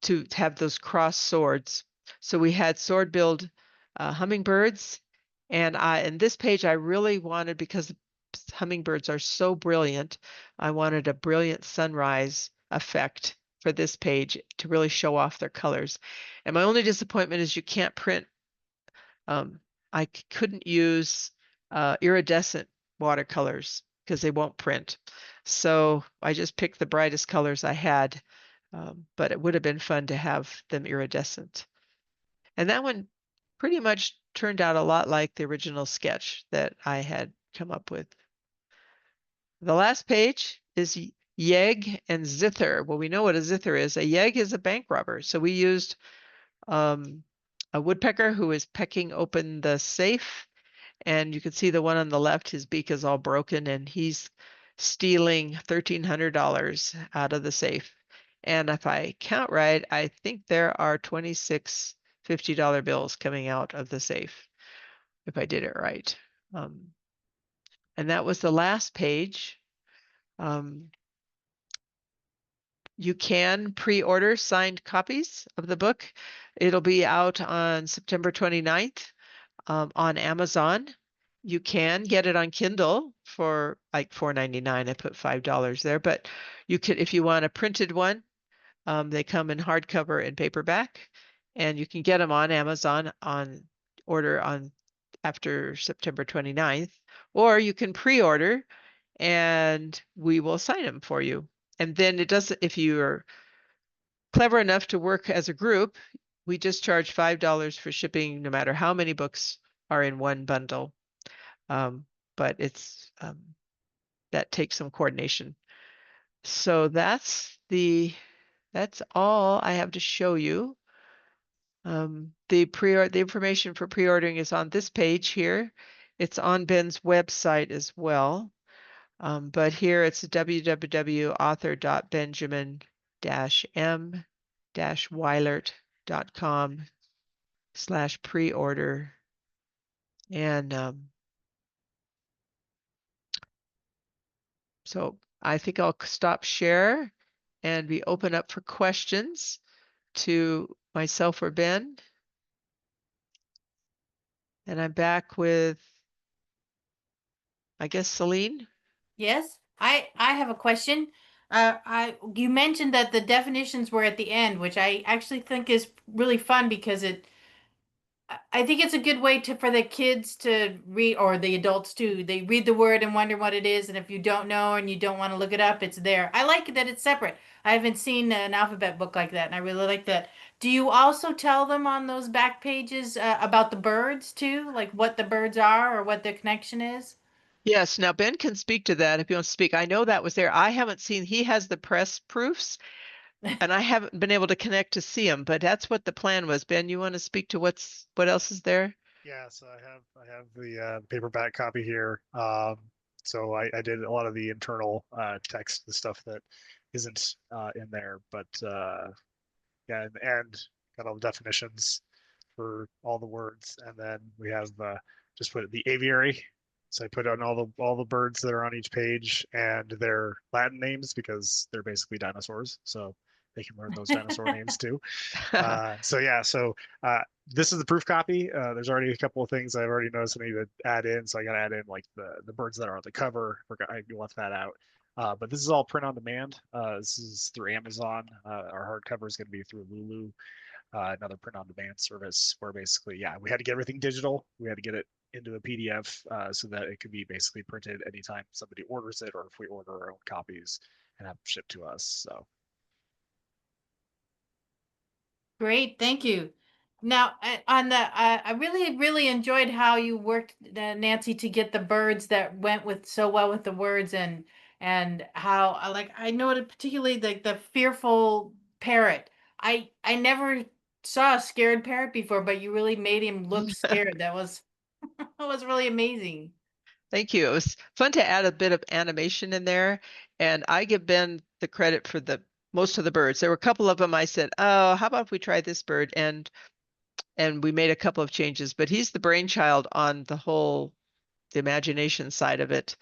to have those cross swords. So we had sword-billed hummingbirds, and in this page I really wanted, because hummingbirds are so brilliant, I wanted a brilliant sunrise effect for this page to really show off their colors. And my only disappointment is you can't print. I couldn't use iridescent watercolors because they won't print. So I just picked the brightest colors I had, but it would have been fun to have them iridescent. And that one pretty much turned out a lot like the original sketch that I had come up with. The last page is Yeg and Zither. Well, we know what a Zither is. A Yeg is a bank robber. So we used a woodpecker who is pecking open the safe. And you can see the one on the left, his beak is all broken, and he's stealing $1,300 out of the safe. And if I count right, I think there are 26 $50 bills coming out of the safe, if I did it right. And that was the last page. You can pre-order signed copies of the book. It'll be out on September 29th on Amazon. You can get it on Kindle for like $4.99. I put $5 there, but you could, if you want a printed one, they come in hardcover and paperback, and you can get them on Amazon on order on after September 29th, or you can pre-order and we will sign them for you. And then it doesn't, if you're clever enough to work as a group, we just charge $5 for shipping, no matter how many books are in one bundle. But that takes some coordination. So that's all I have to show you. The information for pre-ordering is on this page here. It's on Ben's website as well. But here it's www.author.benjamin-weilert.com/pre-order. And so I think I'll stop share and we open up for questions to myself or Ben. And I'm back with, I guess, Celine. Yes, I have a question. You mentioned that the definitions were at the end, which I actually think is really fun because I think it's a good way to for the kids to read or the adults too. They read the word and wonder what it is, and if you don't know and you don't want to look it up, it's there. I like that it's separate. I haven't seen an alphabet book like that, and I really like that. Do you also tell them on those back pages about the birds too, like what the birds are or what their connection is? Yes, now Ben can speak to that if you want to speak. I know that was there. I haven't seen, he has the press proofs and I haven't been able to connect to see them, but that's what the plan was. Ben, you want to speak to what else is there? Yeah, so I have the paperback copy here. So I did a lot of the internal text, the stuff that isn't in there, but yeah, and got all the definitions for all the words, and then we have just put the aviary. So I put on all the birds that are on each page and their Latin names because they're basically dinosaurs, so they can learn those dinosaur names too. So yeah, so this is the proof copy. There's already a couple of things I've already noticed I need to add in, so I got to add in like the birds that are on the cover. I left that out. But this is all print on demand. This is through Amazon. Our hardcover is going to be through Lulu, another print on demand service where basically, yeah, we had to get everything digital. We had to get it into a PDF so that it could be basically printed anytime somebody orders it or if we order our own copies and have them shipped to us. So Great, thank you. Now, on the, I really, really enjoyed how you worked, Nancy, to get the birds that went with so well with the words and how I like. I noted particularly the fearful parrot. I never saw a scared parrot before, but you really made him look scared. That was that was really amazing. Thank you. It was fun to add a bit of animation in there. And I give Ben the credit for the most of the birds. There were a couple of them I said, oh, how about if we try this bird? And we made a couple of changes, but he's the brainchild on the imagination side of it.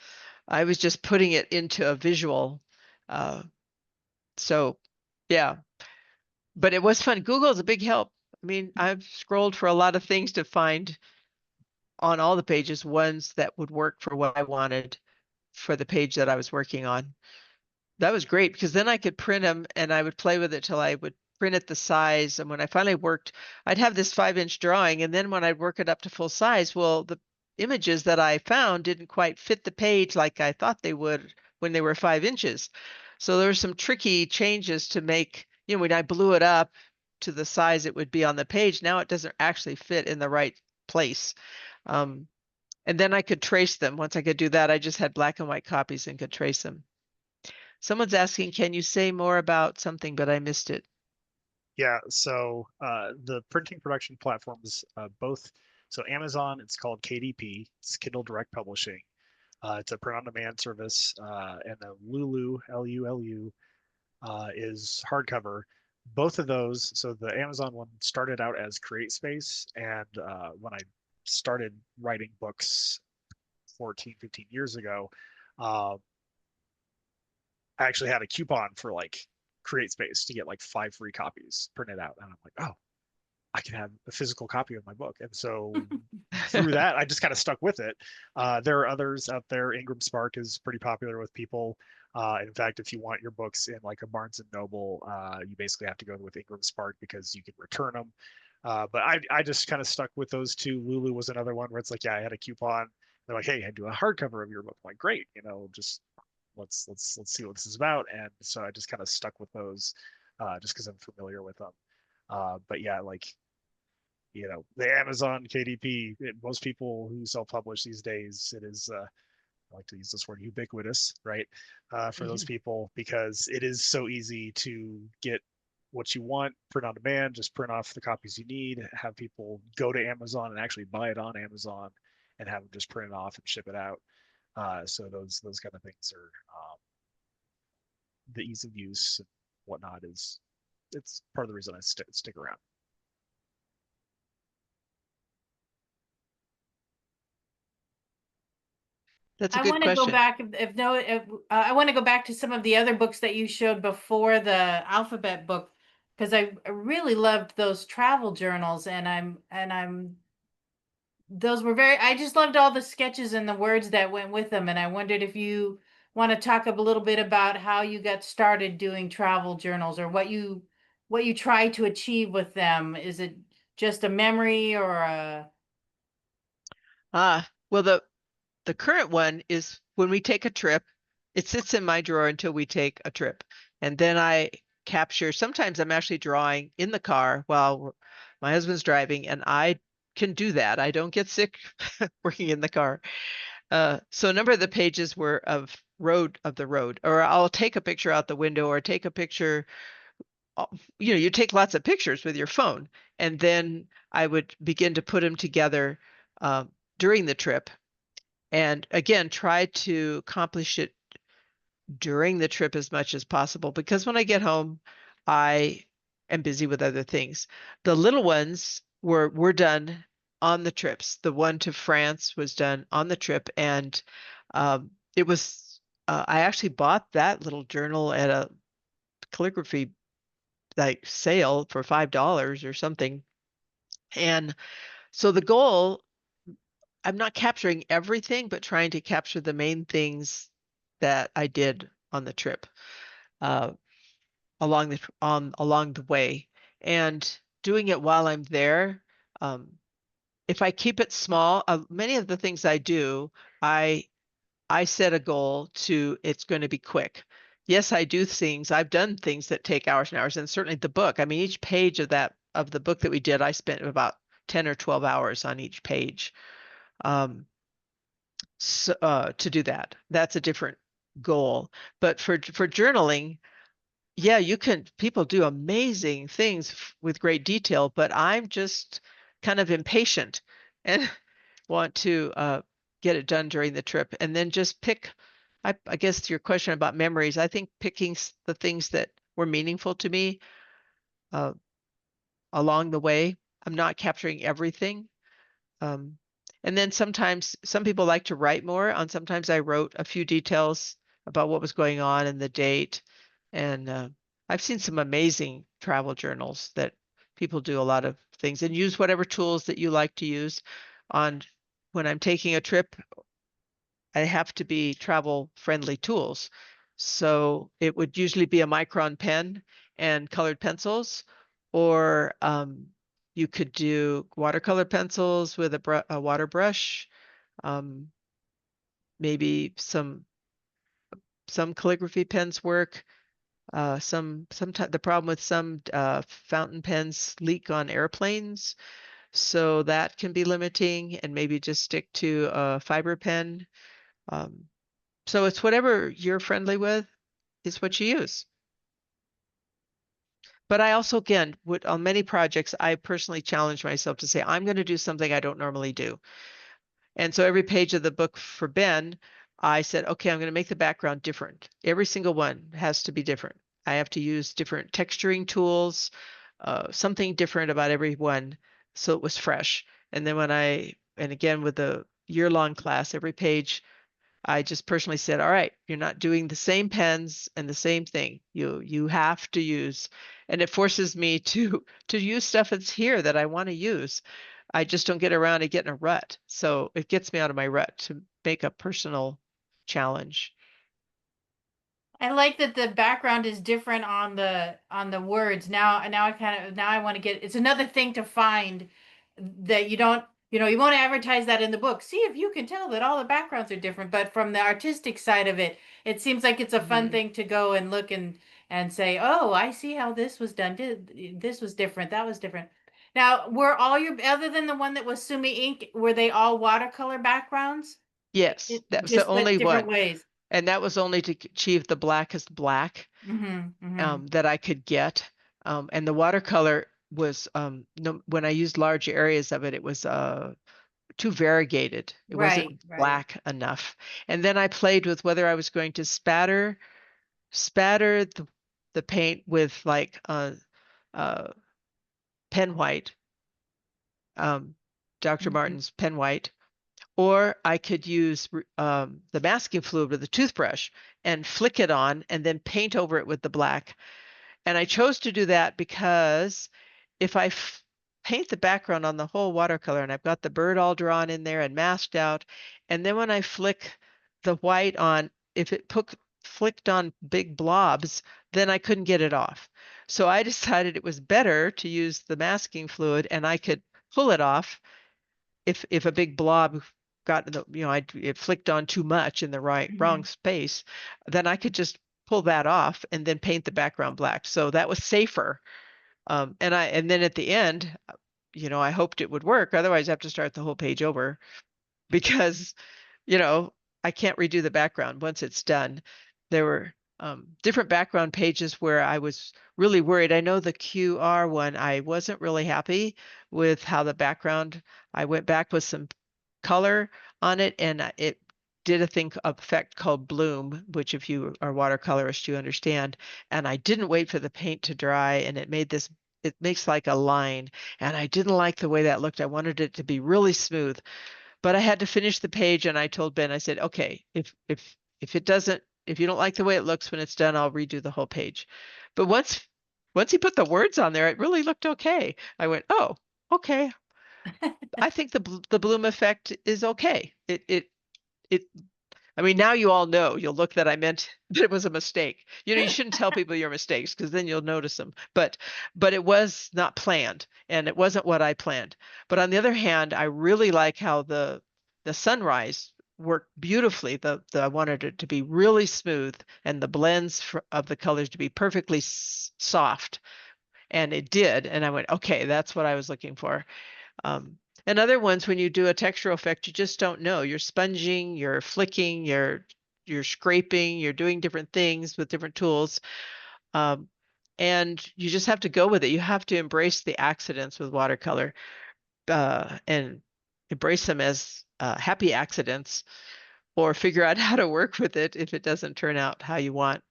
I was just putting it into a visual. Uh, so yeah, but it was fun. Google is a big help. I mean, I've scrolled for a lot of things to find on all the pages ones that would work for what I wanted for the page that I was working on. That was great because then I could print them and I would play with it till I would print it the size. And when I finally worked, I'd have this 5-inch drawing. And then when I'd work it up to full size, well, the images that I found didn't quite fit the page like I thought they would when they were 5 inches. So there were some tricky changes to make, when I blew it up to the size it would be on the page, now it doesn't actually fit in the right place. And then I could trace them. Once I could do that, I just had black and white copies and could trace them. Someone's asking, can you say more about something, but I missed it. yeah, so the printing production platforms, both, so Amazon, it's called KDP, it's Kindle Direct Publishing. It's a print on demand service, and the Lulu, Lulu, is hardcover. Both of those, so the Amazon one started out as CreateSpace, and when I started writing books 14, 15 years ago, uh, I actually had a coupon for like CreateSpace to get like 5 free copies printed out. And I'm like, oh, I can have a physical copy of my book. And so through that, I just kind of stuck with it. There are others out there. Ingram Spark is pretty popular with people. In fact, if you want your books in like a Barnes and Noble, you basically have to go with Ingram Spark because you can return them. But I just kind of stuck with those two. Lulu was another one where it's like, yeah, I had a coupon. They're like, hey, I do a hardcover of your book. I'm like, great, just let's see what this is about. And so I just kind of stuck with those, just because I'm familiar with them. But yeah, like, the Amazon KDP, most people who self-publish these days, it is, I like to use this word, ubiquitous, right? For those people, because it is so easy to get what you want, print on demand, just print off the copies you need, have people go to Amazon and actually buy it on Amazon and have them just print it off and ship it out. So those kind of things are, the ease of use and whatnot is, it's part of the reason I stick around. That's a I good want to go question. back if no, if, I want to go back to some of the other books that you showed before the alphabet book because I really loved those travel journals and I'm those were very I just loved all the sketches and the words that went with them and I wondered if you want to talk a little bit about how you got started doing travel journals or what you try to achieve with them. Is it just a memory or a Well, the current one is when we take a trip, it sits in my drawer until we take a trip. And then I capture, sometimes I'm actually drawing in the car while my husband's driving, and I can do that. I don't get sick working in the car. So a number of the pages were of the road, or I'll take a picture out the window or take a picture. You take lots of pictures with your phone, and then I would begin to put them together during the trip and again try to accomplish it during the trip as much as possible because when I get home I am busy with other things. The little ones were done on the trips. The one to France was done on the trip, and it was I actually bought that little journal at a calligraphy like sale for $5 or something. And so the goal, I'm not capturing everything, but trying to capture the main things that I did on the trip, uh, along the way, and doing it while I'm there. Um, if I keep it small, many of the things I do, I I set a goal to it's going to be quick. Yes, I do things. I've done things that take hours and hours, and certainly the book. I mean, each page of the book that we did, I spent about 10 or 12 hours on each page. Um, so, to do that. That's a different goal. But for journaling, yeah, people do amazing things with great detail, but I'm just kind of impatient and want to get it done during the trip and then just pick. I guess your question about memories, I think picking the things that were meaningful to me uh, along the way. I'm not capturing everything. Um, and then sometimes some people like to write more on. Sometimes I wrote a few details about what was going on and the date. And I've seen some amazing travel journals that people do a lot of things and use whatever tools that you like to use on when I'm taking a trip. I have to be travel friendly tools. So it would usually be a micron pen and colored pencils, or you could do watercolor pencils with a water brush, um, maybe some calligraphy pens work. Sometimes the problem with some fountain pens leak on airplanes, so that can be limiting, and maybe just stick to a fiber pen. Um, So it's whatever you're friendly with is what you use. But I also, again, would on many projects, I personally challenge myself to say, I'm going to do something I don't normally do. And so every page of the book for Ben, I said, okay, I'm going to make the background different. Every single one has to be different. I have to use different texturing tools, something different about every one, so it was fresh. And then and again, with the year-long class, every page I just personally said, all right, you're not doing the same pens and the same thing. You have to use, and it forces me to use stuff that's here that I want to use. I just don't get around to getting a rut. So it gets me out of my rut to make a personal challenge. I like that the background is different on the words. Now I kind of now I want to get it's another thing to find that you know, you won't advertise that in the book. See if you can tell that all the backgrounds are different, but from the artistic side of it, it seems like it's a fun Mhm. thing to go and look and say, "Oh, I see how this was done. This was different. That was different." Now, were all your other than the one that was Sumi ink, were they all watercolor backgrounds? Yes, that was the Just with only different one. ways. And that was only to achieve the blackest black Mm-hmm. that I could get. And the watercolor was, no, when I used large areas of it, it was too variegated. It Right, wasn't right. black enough. And then I played with whether I was going to spatter the paint with like uh, pen white, Dr. Mhm. Martin's pen white, or I could use the masking fluid with a toothbrush and flick it on and then paint over it with the black. And I chose to do that because if I paint the background on the whole watercolor and I've got the bird all drawn in there and masked out, and then when I flick the white on, if it flicked on big blobs, then I couldn't get it off. So I decided it was better to use the masking fluid and I could pull it off if a big blob got it flicked on too much in the wrong Mhm. space, then I could just pull that off and then paint the background black. So that was safer. And then at the end, I hoped it would work. Otherwise, I have to start the whole page over because you know, I can't redo the background once it's done. There were different background pages where I was really worried. I know the QR one, I wasn't really happy with how the background, I went back with some color on it and it did a thing effect called bloom, which if you are watercolorist, you understand. And I didn't wait for the paint to dry and it makes like a line. And I didn't like the way that looked. I wanted it to be really smooth, but I had to finish the page and I told Ben, I said, okay, if you don't like the way it looks when it's done, I'll redo the whole page. But once he put the words on there, it really looked okay. I went, oh, okay. I think the bloom effect is okay. It I mean, now you all know. You'll look that I meant that it was a mistake. You shouldn't tell people your mistakes because then you'll notice them. But it was not planned and it wasn't what I planned. But on the other hand, I really like how the sunrise worked beautifully. I wanted it to be really smooth and the blends of the colors to be perfectly soft, and it did. And I went, okay, that's what I was looking for. Um, and other ones, when you do a textural effect, you just don't know. You're sponging, you're flicking, you're scraping, you're doing different things with different tools. Um, and you just have to go with it. You have to embrace the accidents with watercolor and embrace them as happy accidents, or figure out how to work with it if it doesn't turn out how you want.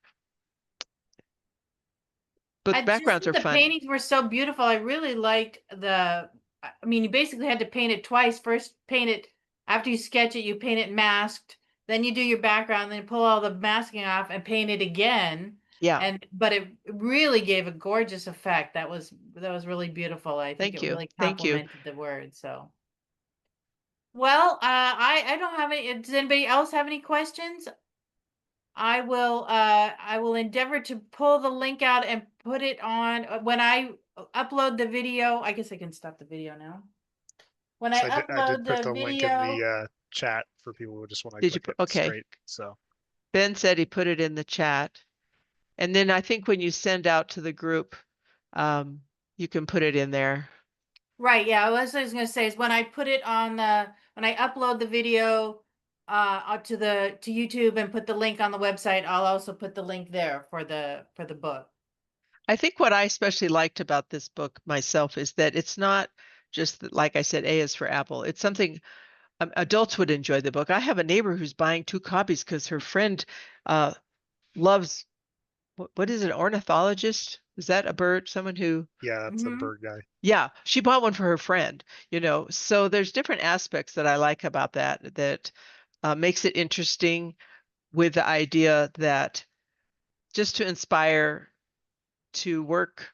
But the I just backgrounds think are the fun. paintings were so beautiful. I really liked I mean, you basically had to paint it twice. First, paint it after you sketch it, you paint it masked. Then you do your background, then you pull all the masking off and paint it again. Yeah, But it really gave a gorgeous effect. That was really beautiful. I think thank it you. really Thank you. complemented the word. So, well, I don't have any. Does anybody else have any questions? I will endeavor to pull the link out and put it on when I upload the video. I guess I can stop the video now. When I So I did upload put the the link in the video, chat for people who just want to Did you click put, it okay. straight. So Ben said he put it in the chat. And then I think when you send out to the group, um, you can put it in there. right, yeah, what I was gonna say is when I put it on the when I upload the video to YouTube and put the link on the website, I'll also put the link there for the book. I think what I especially liked about this book myself is that it's not just that, like I said, A is for Apple. It's something adults would enjoy the book. I have a neighbor who's buying 2 copies because her friend uh, loves, what is it, ornithologist? Is that a bird? Someone who, yeah, that's a Hmm. bird guy. yeah, she bought one for her friend. So there's different aspects that I like about that makes it interesting, with the idea that just to inspire to work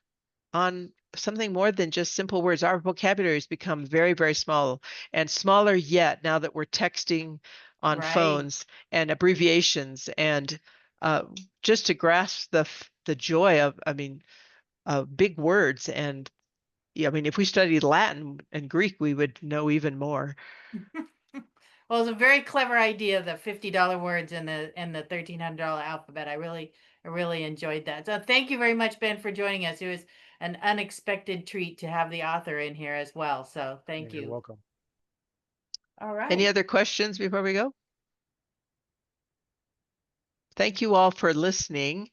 on something more than just simple words. Our vocabulary has become very, very small, and smaller yet now that we're texting on Right. phones and abbreviations, and uh, just to grasp the joy of, I mean, big words and I mean, if we studied Latin and Greek, we would know even more. Well, it's a very clever idea, the $50 words and the $1,300 alphabet. I really enjoyed that. So thank you very much, Ben, for joining us. It was an unexpected treat to have the author in here as well. So thank You're you. welcome. All right. Any other questions before we go? Thank you all for listening.